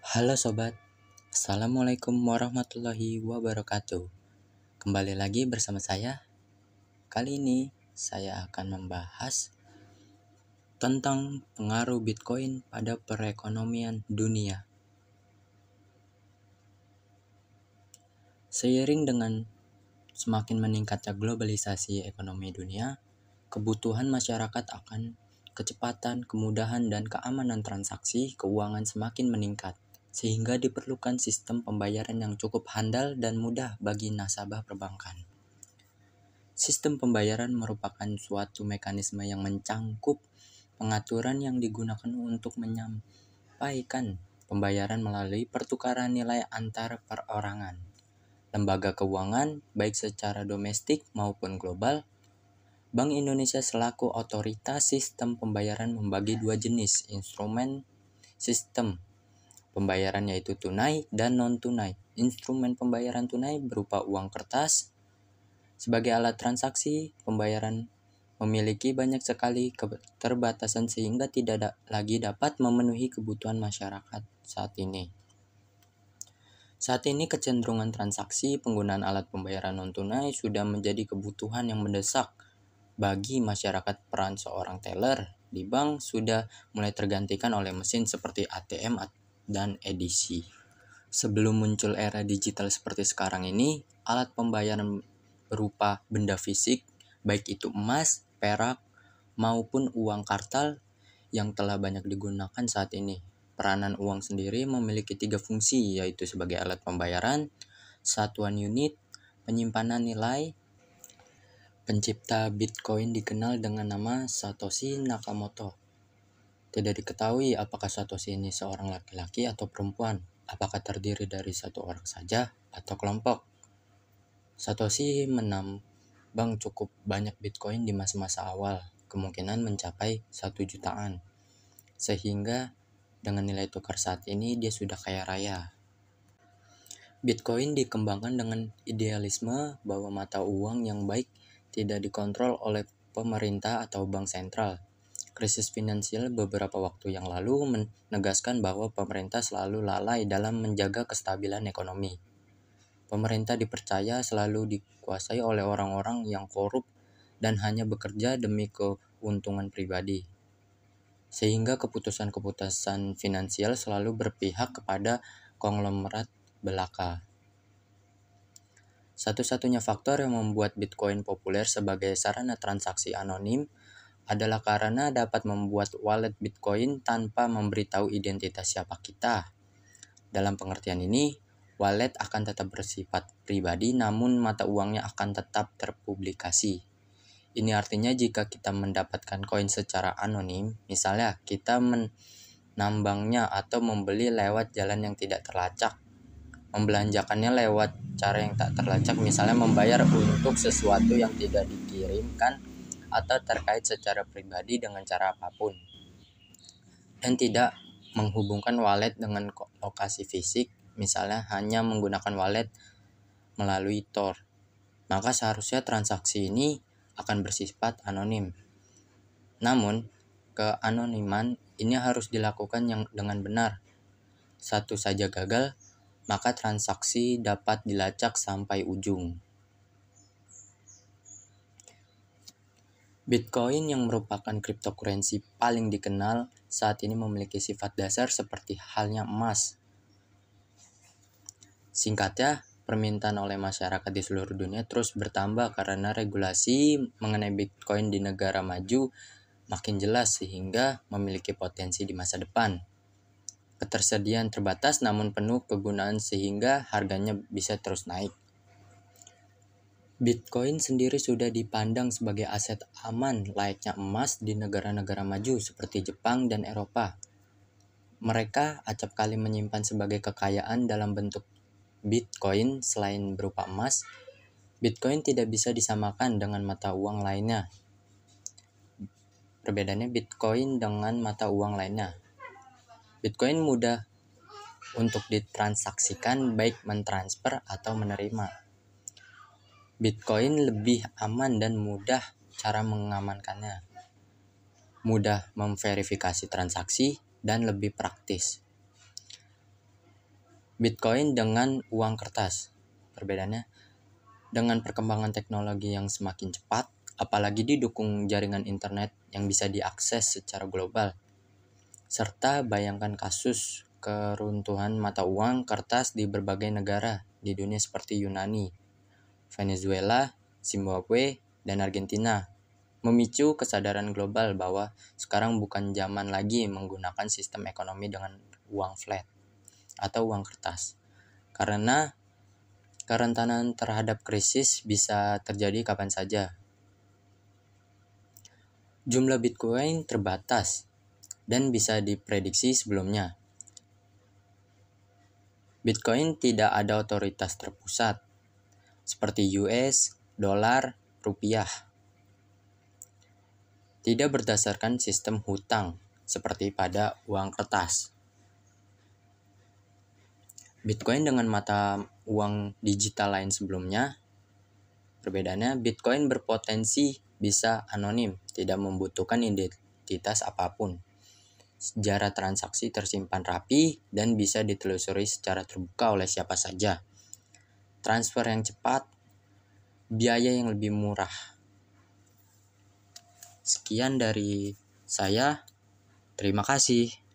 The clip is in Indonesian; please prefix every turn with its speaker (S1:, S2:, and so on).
S1: Halo sobat, Assalamualaikum warahmatullahi wabarakatuh. Kembali lagi bersama saya. Kali ini saya akan membahas tentang pengaruh Bitcoin pada perekonomian dunia. Seiring dengan semakin meningkatnya globalisasi ekonomi dunia, kebutuhan masyarakat akan kecepatan, kemudahan, dan keamanan transaksi keuangan semakin meningkat, sehingga diperlukan sistem pembayaran yang cukup handal dan mudah bagi nasabah perbankan. Sistem pembayaran merupakan suatu mekanisme yang mencangkup pengaturan yang digunakan untuk menyampaikan pembayaran melalui pertukaran nilai antar perorangan, lembaga keuangan, baik secara domestik maupun global. Bank Indonesia selaku otoritas sistem pembayaran membagi dua jenis instrumen sistem pembayaran, yaitu tunai dan non-tunai. Instrumen pembayaran tunai berupa uang kertas. Sebagai alat transaksi pembayaran memiliki banyak sekali keterbatasan sehingga tidak lagi dapat memenuhi kebutuhan masyarakat saat ini. Saat ini kecenderungan transaksi penggunaan alat pembayaran non-tunai sudah menjadi kebutuhan yang mendesak bagi masyarakat. Peran seorang teller di bank sudah mulai tergantikan oleh mesin seperti ATM dan edisi. Sebelum muncul era digital seperti sekarang ini, alat pembayaran berupa benda fisik, baik itu emas, perak, maupun uang kartal yang telah banyak digunakan saat ini. Peranan uang sendiri memiliki 3 fungsi, yaitu sebagai alat pembayaran, satuan unit, penyimpanan nilai. Pencipta Bitcoin dikenal dengan nama Satoshi Nakamoto. Tidak diketahui apakah Satoshi ini seorang laki-laki atau perempuan, apakah terdiri dari satu orang saja atau kelompok. Satoshi menambang cukup banyak Bitcoin di masa-masa awal, kemungkinan mencapai 1 jutaan. Sehingga dengan nilai tukar saat ini dia sudah kaya raya. Bitcoin dikembangkan dengan idealisme bahwa mata uang yang baik tidak dikontrol oleh pemerintah atau bank sentral. Krisis finansial beberapa waktu yang lalu menegaskan bahwa pemerintah selalu lalai dalam menjaga kestabilan ekonomi. Pemerintah dipercaya selalu dikuasai oleh orang-orang yang korup dan hanya bekerja demi keuntungan pribadi. Sehingga keputusan-keputusan finansial selalu berpihak kepada konglomerat belaka. Satu-satunya faktor yang membuat Bitcoin populer sebagai sarana transaksi anonim adalah karena dapat membuat wallet Bitcoin tanpa memberitahu identitas siapa kita. Dalam pengertian ini, wallet akan tetap bersifat pribadi, namun mata uangnya akan tetap terpublikasi. Ini artinya jika kita mendapatkan koin secara anonim, misalnya kita menambangnya atau membeli lewat jalan yang tidak terlacak, membelanjakannya lewat cara yang tak terlacak, misalnya membayar untuk sesuatu yang tidak dikirimkan atau terkait secara pribadi dengan cara apapun, dan tidak menghubungkan wallet dengan lokasi fisik, misalnya hanya menggunakan wallet melalui Tor, maka seharusnya transaksi ini akan bersifat anonim. Namun, keanoniman ini harus dilakukan dengan benar. Satu saja gagal, maka transaksi dapat dilacak sampai ujung. Bitcoin yang merupakan cryptocurrency paling dikenal saat ini memiliki sifat dasar seperti halnya emas. Singkatnya, permintaan oleh masyarakat di seluruh dunia terus bertambah karena regulasi mengenai Bitcoin di negara maju makin jelas sehingga memiliki potensi di masa depan. Ketersediaan terbatas namun penuh kegunaan sehingga harganya bisa terus naik. Bitcoin sendiri sudah dipandang sebagai aset aman layaknya emas di negara-negara maju seperti Jepang dan Eropa. Mereka acap kali menyimpan sebagai kekayaan dalam bentuk Bitcoin selain berupa emas. Bitcoin tidak bisa disamakan dengan mata uang lainnya. Perbedaannya Bitcoin dengan mata uang lainnya. Bitcoin mudah untuk ditransaksikan, baik mentransfer atau menerima. Bitcoin lebih aman dan mudah cara mengamankannya, mudah memverifikasi transaksi, dan lebih praktis. Bitcoin dengan uang kertas. Perbedaannya, dengan perkembangan teknologi yang semakin cepat, apalagi didukung jaringan internet yang bisa diakses secara global, serta bayangkan kasus keruntuhan mata uang kertas di berbagai negara di dunia seperti Yunani, Venezuela, Zimbabwe, dan Argentina, memicu kesadaran global bahwa sekarang bukan zaman lagi menggunakan sistem ekonomi dengan uang flat atau uang kertas. Karena kerentanan terhadap krisis bisa terjadi kapan saja. Jumlah Bitcoin terbatas dan bisa diprediksi sebelumnya. Bitcoin tidak ada otoritas terpusat seperti US, dolar, rupiah. Tidak berdasarkan sistem hutang seperti pada uang kertas. Bitcoin dengan mata uang digital lain sebelumnya, perbedaannya Bitcoin berpotensi bisa anonim, tidak membutuhkan identitas apapun. Sejarah transaksi tersimpan rapi dan bisa ditelusuri secara terbuka oleh siapa saja. Transfer yang cepat, biaya yang lebih murah. Sekian dari saya. Terima kasih.